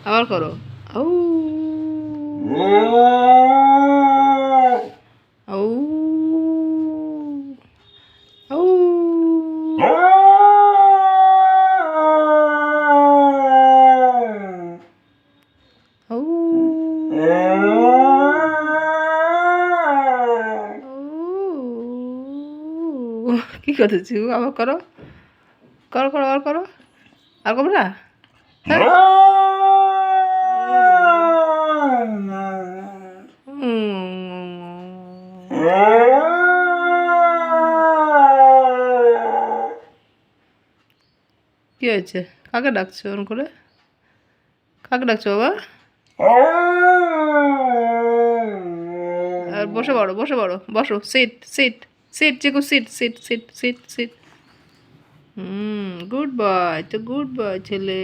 আবার করো। আউ আউ আউ আউ কি করতেছি? আবার করো, করো করো, আবার করো। আর করবো না? হ্যাঁ? কি হয়েছে? কাকে ডাকছো ওরকম করে? কাকে ডাকছো বাবা? আর বসে পড়ো, বসে পড়ো, বসো। Sit sit sit Chiku, sit sit sit sit sit. Good boy, তো গুড বয় ছেলে।